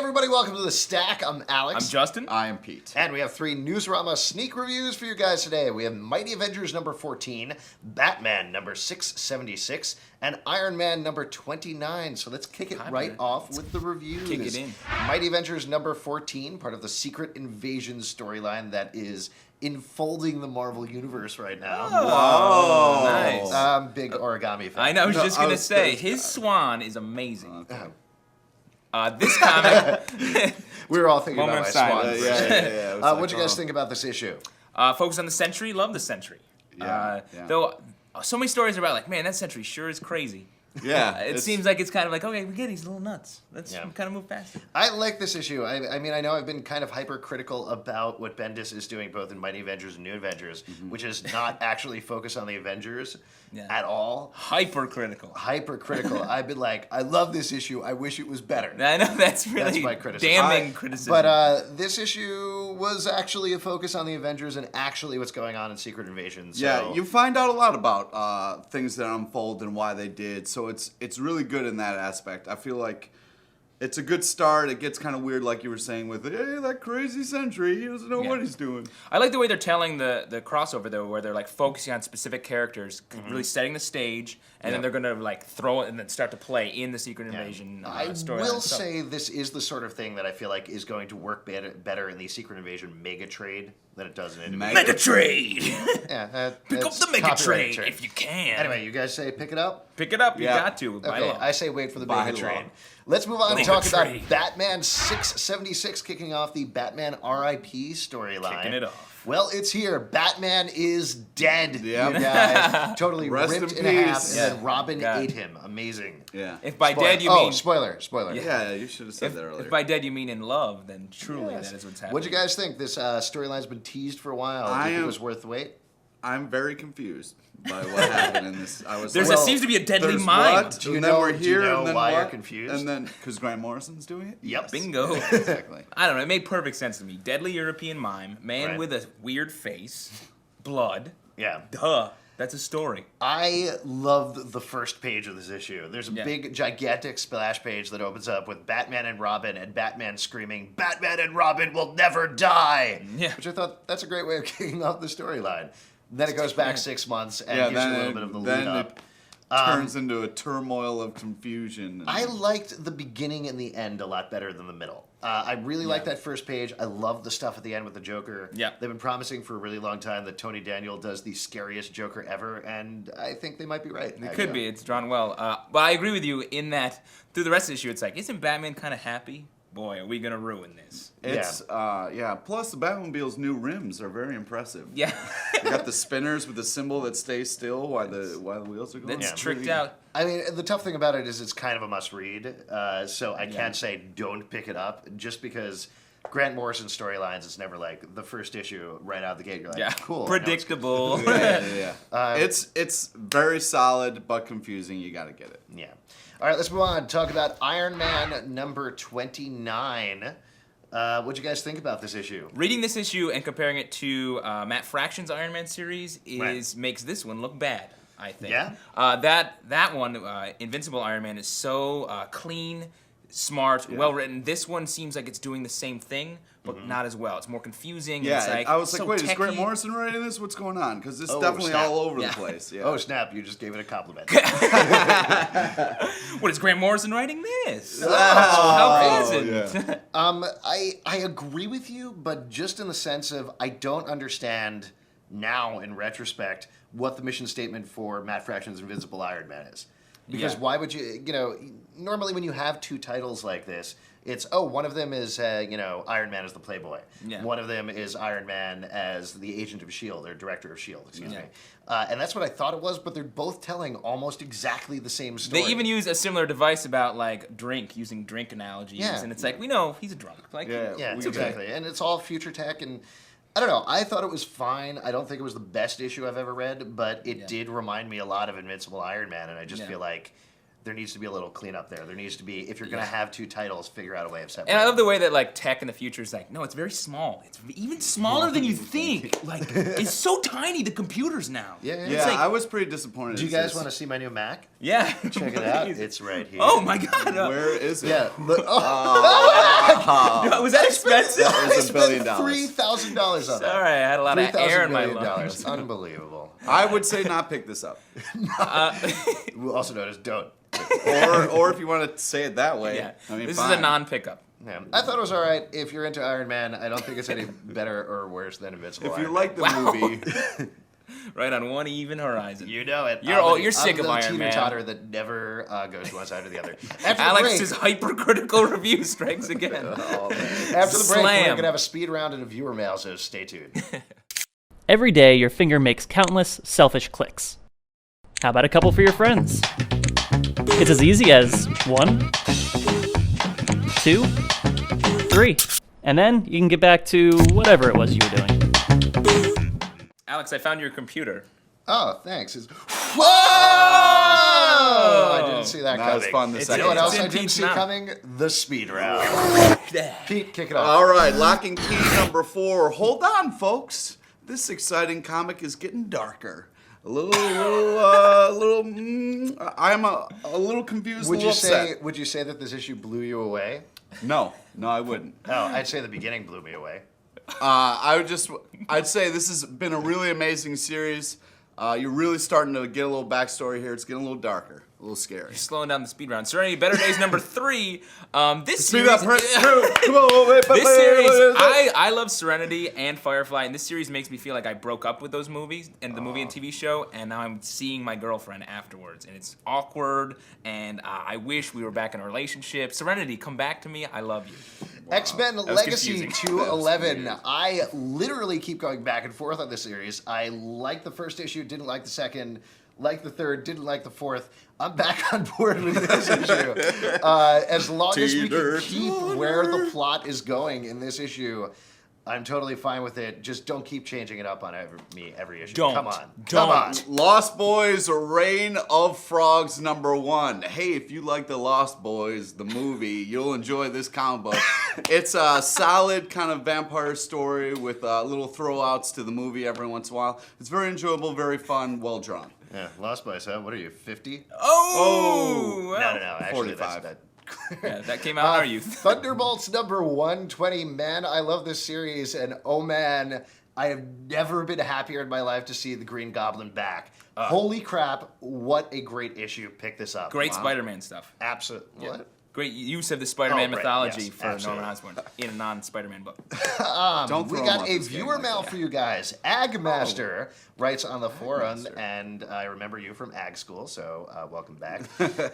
everybody, welcome to The Stack. I'm Alex. I'm Justin. I am Pete. And we have 3 Newsrama Sneak Reviews for you guys today. We have Mighty Avengers number 14, Batman number 676, and Iron Man number 29. So let's kick it off with the reviews. Kick it in. Mighty Avengers number 14, part of the Secret Invasion storyline that is enfolding the Marvel Universe right now. Oh, nice. Big origami fan. I was just going to say, his swan is amazing. This comic... We were all thinking about my swan. Yeah. What'd you guys think about this issue? Focus on the Sentry. Love the Sentry. Though, so many stories about, like, man, that Sentry sure is crazy. Yeah. It seems like it's kind of like, okay, we get it, he's a little nuts. Let's kind of move past it. I like this issue. I mean, I know I've been kind of hypercritical about what Bendis is doing both in Mighty Avengers and New Avengers, which is not actually focus on the Avengers at all. Hypercritical. I've been like, I love this issue. I wish it was better. I know, that's really my criticism. damning criticism. But this issue was actually a focus on the Avengers and actually what's going on in Secret Invasion. So. Yeah, you find out a lot about things that unfold and why they did. So it's really good in that aspect. I feel like it's a good start. It gets kind of weird, like you were saying, with, hey, that crazy Sentry, he doesn't know what he's doing. I like the way they're telling the crossover, though, where they're, like, focusing on specific characters, really setting the stage, and then they're going to, like, throw it and then start to play in the Secret Invasion story. I will say this is the sort of thing that I feel like is going to work better in the Secret Invasion mega trade than it does in Individual. Mega trade! Pick up the mega trade if you can. Anyway, you guys say pick it up? Pick it up, you got to. Okay, I say wait for the mega trade. Let's move on and talk about Batman 676 kicking off the Batman R.I.P. storyline. Kicking it off. Well, it's here. Batman is dead, you guys. Totally ripped in half, and then Robin ate him. Amazing. Yeah. If by dead you mean... spoiler. Yeah, you should have said that earlier. If by dead you mean in love, then truly that is what's happening. What'd you guys think? This storyline's been teased for a while. Do you think it was worth the wait? I'm very confused by what happened in this. There seems to be a deadly mind. Do you know why you're confused? And then, because Grant Morrison's doing it? Yep. Bingo. Exactly. I don't know. It made perfect sense to me. Deadly European mime, man with a weird face, blood. Yeah. Duh. That's a story. I loved the first page of this issue. There's a big, gigantic splash page that opens up with Batman and Robin, and Batman screaming, "Batman and Robin will never die!" Yeah. Which I thought, that's a great way of kicking off the storyline. Then it goes back 6 months and gives you a little bit of the lead up. It turns into a turmoil of confusion. I liked the beginning and the end a lot better than the middle. I really liked that first page. I love the stuff at the end with the Joker. Yeah. They've been promising for a really long time that Tony Daniel does the scariest Joker ever, and I think they might be right. It could be. It's drawn well. But I agree with you in that through the rest of the issue, it's like, isn't Batman kind of happy? Boy, are we going to ruin this. It's, plus the Batmobile's new rims are very impressive. Yeah. You got the spinners with the symbol that stays still while the wheels are going. It's tricked out. I mean, the tough thing about it is it's kind of a must-read, so I can't say don't pick it up, just because Grant Morrison storylines, it's never like the first issue right out of the gate. You're like, cool. Predictable. It's very solid but confusing. You got to get it. Yeah. All right, let's move on. Talk about Iron Man number 29. What'd you guys think about this issue? Reading this issue and comparing it to Matt Fraction's Iron Man series makes this one look bad, I think. Yeah? That one, Invincible Iron Man, is so clean, smart, well-written. This one seems like it's doing the same thing, but not as well. It's more confusing. Yeah, it's like, I was like, so wait, techy. is Grant Morrison writing this? What's going on? Because this is definitely all over the place. Yeah. Oh, snap, you just gave it a compliment. What, is Grant Morrison writing this? How pleasant. Yeah. I agree with you, but just in the sense of I don't understand now, in retrospect, what the mission statement for Matt Fraction's Invincible Iron Man is. Because why would you, normally when you have 2 titles like this, it's, one of them is, Iron Man as the Playboy. Yeah. One of them is Iron Man as the agent of S.H.I.E.L.D., or director of S.H.I.E.L.D., excuse me. And that's what I thought it was, but they're both telling almost exactly the same story. They even use a similar device about, like, using drink analogies. Yeah. And it's like, we know he's a drunk. Like, exactly. And it's all future tech, and I don't know. I thought it was fine. I don't think it was the best issue I've ever read, but it did remind me a lot of Invincible Iron Man, and I just feel like there needs to be a little cleanup there. There needs to be, if you're going to have 2 titles, figure out a way of separating. And I love the way that like tech in the future is like, no, it's very small. It's even smaller than you think. Like, it's so tiny, the computers now. Yeah, Yeah, like- I was pretty disappointed. Do you guys want to see my new Mac? Yeah. Check it out. Please. It's right here. Oh my God. Where is it? Yeah. Look, Was that expensive? That was $1 billion. $3,000 on that. Sorry, I had a lot of air in my $3,000 lungs. Unbelievable. I would say not pick this up. Also known as don't. Or if you want to say it that way. Yeah. I mean, This fine. is a non-pickup. Yeah. I thought it was all right. If you're into Iron Man, I don't think it's any better or worse than Invincible If Iron you Man. like the movie, Right on one even horizon. You know it. You're sick of I'm the Iron Man. teeter-totter that never goes to one side or the other. After Alex's the break, hypercritical review strikes again. after the break, Slam. we're going to have a speed round and a viewer mail, so stay tuned. Every day, your finger makes countless selfish clicks. How about a couple for your friends? It's as easy as 1, 2, 3. And then you can get back to whatever it was you were doing. Alex, I found your computer. Oh, thanks. Whoa! I didn't see that that coming. was fun the It's- You know what second else in I didn't Pete's see mouth. coming? The speed round. Pete, kick it off. All right, Locke Key number 4. Hold on, folks. This exciting comic is getting darker. I'm a little confused, Would a you little say? upset. Would you say that this issue blew you away? No, I wouldn't. Oh, I'd say the beginning blew me away. I'd say this has been a really amazing series. You're really starting to get a little backstory here. It's getting a little darker, a little scary. Slowing down the speed round. Serenity, Better Days number 3. This Speed series, up, hurry, come on, wait, This series, I love Serenity and Firefly, and this series makes me feel like I broke up with those movies and the movie and TV show, and now I'm seeing my girlfriend afterwards, and it's awkward, and I wish we were back in a relationship. Serenity, come back to me. I love you. X-Men was Legacy confusing. 211. I literally keep going back and forth on this series. I liked the first issue, didn't like the second, liked the third, didn't like the fourth. I'm back on board with this issue. As long as we can keep where the plot is going in this issue, I'm totally fine with it. Just don't keep changing it up on every issue. Don't. Come on. Don't. Come on. Lost Boys, Reign of Frogs number 1. Hey, if you like the Lost Boys, the movie, you'll enjoy this comic book. It's a solid kind of vampire story with little throwouts to the movie every once in a while. It's very enjoyable, very fun, well drawn. Yeah, Lost Boys, huh? What are you, 50? Oh! No, actually, 45. that's Yeah, that came out in our youth. Thunderbolts number 120. Man, I love this series, and oh man, I have never been happier in my life to see the Green Goblin back. Holy crap, what a great issue. Pick this up. Great Spider-Man stuff. Absolutely. What? Great use of the Spider-Man Oh, right, mythology yes, for absolutely. Norman Osborn in a non-Spider-Man book. Don't We throw 'em got off a this game viewer like mail that. for you guys. Agmaster writes on the forum, Agmaster. and I remember you from Ag School, so welcome back.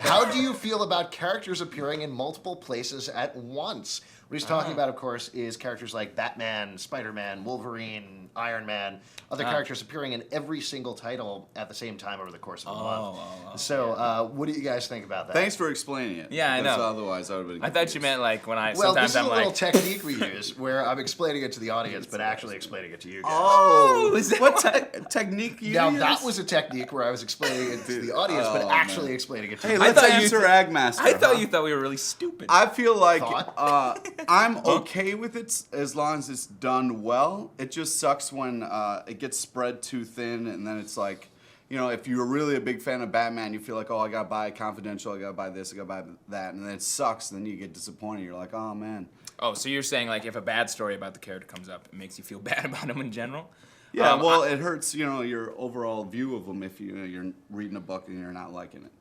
How do you feel about characters appearing in multiple places at once? What he's talking about, of course, is characters like Batman, Spider-Man, Wolverine, Iron Man, other characters appearing in every single title at the same time over the course of a month. So, what do you guys think about that? Thanks for explaining it. Yeah, I because know. Otherwise, I would have been I thought you meant like when I Well, sometimes this is I'm a little like technique we use where I'm explaining it to the audience, but actually explaining it to you guys. Oh, is that what technique you Now use? that was a technique where I was explaining it to the audience, but Oh, actually man. explaining it to Hey, you. let's thought you answer th- Agmaster. I thought huh? you thought we were really stupid. I feel like Thought? I'm okay with it as long as it's done well. It just sucks when it gets spread too thin, and then it's like, you know, if you're really a big fan of Batman, you feel like, oh, I gotta buy Confidential, I gotta buy this, I gotta buy that, and then it sucks. Then you get disappointed. You're like, oh man. Oh, so you're saying like if a bad story about the character comes up, it makes you feel bad about him in general? Yeah, well, it hurts, you know, your overall view of them if you're reading a book and you're not liking it.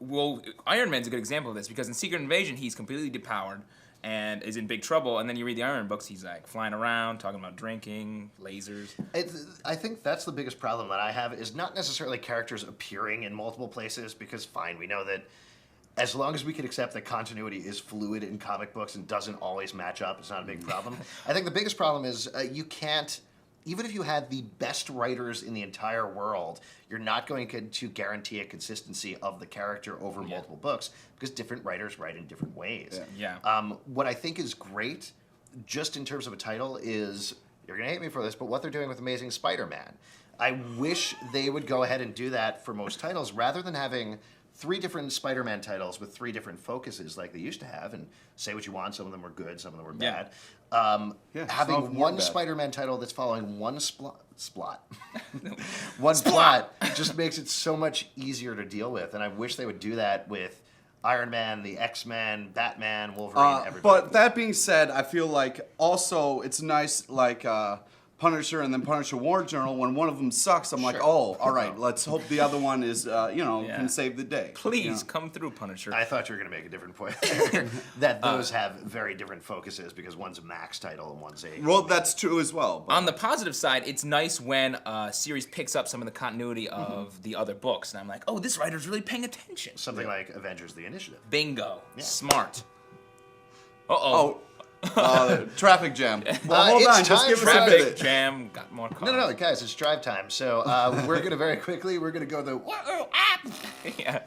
Well, Iron Man's a good example of this because in Secret Invasion he's completely depowered and is in big trouble, and then you read the Iron Man books, he's like flying around, talking about drinking, lasers. I think that's the biggest problem that I have is not necessarily characters appearing in multiple places, because fine, we know that as long as we can accept that continuity is fluid in comic books and doesn't always match up, it's not a big problem. I think the biggest problem is you can't, even if you had the best writers in the entire world, you're not going to guarantee a consistency of the character over multiple books because different writers write in different ways. Yeah. What I think is great, just in terms of a title, is, you're going to hate me for this, but what they're doing with Amazing Spider-Man. I wish they would go ahead and do that for most titles rather than having 3 different Spider-Man titles with 3 different focuses like they used to have, and say what you want, some of them were good, some of them were bad. some of Having them were one bad. Spider-Man title that's following one one plot just makes it so much easier to deal with, and I wish they would do that with Iron Man, the X-Men, Batman, Wolverine, everybody. But that being said, I feel like also it's nice, like Punisher and then Punisher War Journal. When one of them sucks, I'm like, Sure. oh, all right, let's hope the other one is, can save the day. Please you know? come through, Punisher. I thought you were going to make a different point there, that those have very different focuses because one's a Max title and one's a... Well, that's true as well. But On the positive side, it's nice when a series picks up some of the continuity of the other books, and I'm like, oh, this writer's really paying attention. Something like Avengers: The Initiative. Bingo. Yeah. Smart. Uh-oh. Traffic jam. Well, hold it's on, just time give us for a Traffic minute. jam. Got more cars. No, guys, it's drive time. So we're going to very quickly, we're going to go the... Yeah.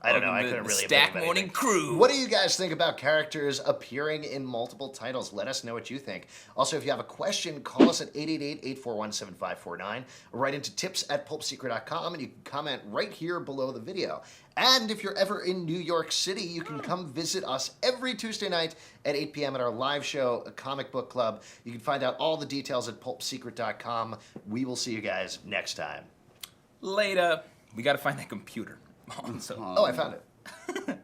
I don't know, I The couldn't really Stack think of Morning anything. Crew. What do you guys think about characters appearing in multiple titles? Let us know what you think. Also, if you have a question, call us at 888-841-7549 or write into tips@pulpsecret.com, and you can comment right here below the video. And if you're ever in New York City, you can come visit us every Tuesday night at 8 p.m. at our live show, a comic book club. You can find out all the details at pulpsecret.com. We will see you guys next time. Later. We got to find that computer. So, Oh, I found it.